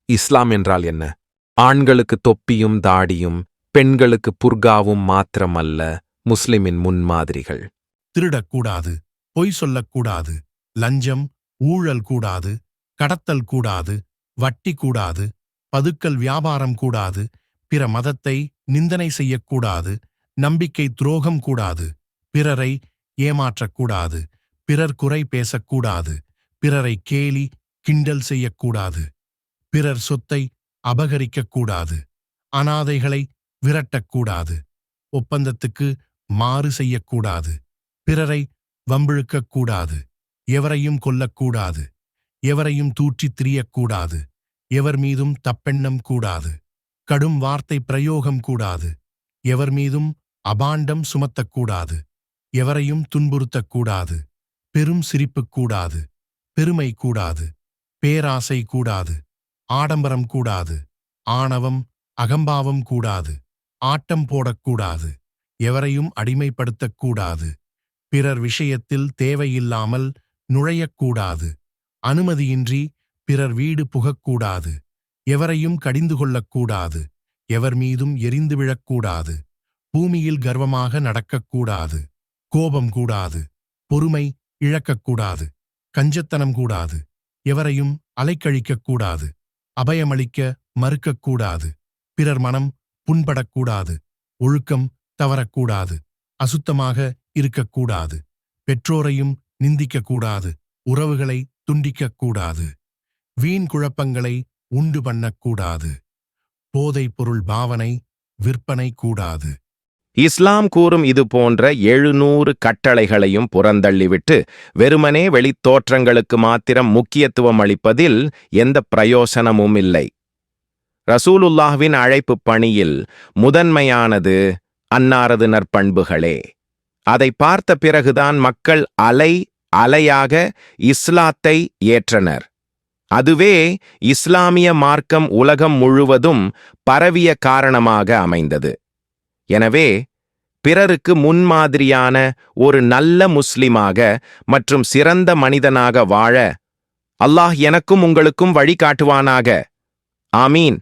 இஸ்லாம் என்றால் என்ன? ஆண்களுக்கு தொப்பியும் தாடியும் பெண்களுக்கு புர்காவும் மாத்திரமல்ல முஸ்லிமின் முன்மாதிரிகள். திருடக்கூடாது, பொய் சொல்லக்கூடாது, லஞ்சம் ஊழல் கூடாது, கடத்தல் கூடாது, வட்டி கூடாது, பதுக்கல் வியாபாரம் கூடாது, பிற மதத்தை நிந்தனை செய்யக்கூடாது, நம்பிக்கை துரோகம் கூடாது, பிறரை ஏமாற்றக்கூடாது, பிறர் குறை பேசக்கூடாது, பிறரை கேலி கிண்டல் செய்யக்கூடாது, பிறர் சொத்தை அபகரிக்கக்கூடாது, அனாதைகளை விரட்டக்கூடாது, ஒப்பந்தத்துக்கு மாறு செய்யக்கூடாது, பிறரை வம்பிழுக்கக்கூடாது, எவரையும் கொல்லக்கூடாது, எவரையும் தூற்றித் திரியக்கூடாது, எவர் மீதும் தப்பெண்ணம் கூடாது, கடும் வார்த்தை பிரயோகம் கூடாது, எவர் மீதும் அபாண்டம் சுமத்தக்கூடாது, எவரையும் துன்புறுத்தக்கூடாது, பெரும் சிரிப்பு கூடாது, பெருமை கூடாது, பேராசை கூடாது, ஆடம்பரம் கூடாது, ஆணவம் அகம்பாவம் கூடாது, ஆட்டம் போடக்கூடாது, எவரையும் அடிமைப்படுத்தக்கூடாது, பிறர் விஷயத்தில் தேவையில்லாமல் நுழையக்கூடாது, அனுமதியின்றி பிறர் வீடு புகக்கூடாது, எவரையும் கடிந்து கொள்ளக்கூடாது, எவர் மீதும் எரிந்து விழக்கூடாது, பூமியில் கர்வமாக நடக்கக்கூடாது, கோபம் கூடாது, பொறுமை இழக்கக்கூடாது, கஞ்சத்தனம் கூடாது, எவரையும் அலைக்கழிக்கக்கூடாது, அபயமளிக்க மறுக்கக்கூடாது, பிறர் மனம் புண்படக்கூடாது, ஒழுக்கம் தவறக்கூடாது, அசுத்தமாக இருக்கக்கூடாது, பெற்றோரையும் நிந்திக்கக்கூடாது, உறவுகளை துண்டிக்கக்கூடாது, வீண் குழப்பங்களை உண்டு பண்ணக்கூடாது, போதைப் பொருள் பாவனை விற்பனை கூடாது. இஸ்லாம் கூறும் இது போன்ற 700 கட்டளைகளையும் புறந்தள்ளிவிட்டு வெறுமனே வெளித்தோற்றங்களுக்கு மாத்திரம் முக்கியத்துவம் அளிப்பதில் எந்த பிரயோசனமும் இல்லை. ரசூலுல்லாஹ்வின் அழைப்பு பணியில் முதன்மையானது அன்னாரது நற்பண்புகளே. அதை பார்த்த பிறகுதான் மக்கள் அலை அலையாக இஸ்லாத்தை ஏற்றனர். அதுவே இஸ்லாமிய மார்க்கம் உலகம் முழுவதும் பரவிய காரணமாக அமைந்தது. எனவே பிறருக்கு முன்மாதிரியான ஒரு நல்ல முஸ்லிமாக மற்றும் சிறந்த மனிதனாக வாழ அல்லாஹ் எனக்கும் உங்களுக்கும் வழிகாட்டுவானாக. ஆமீன்.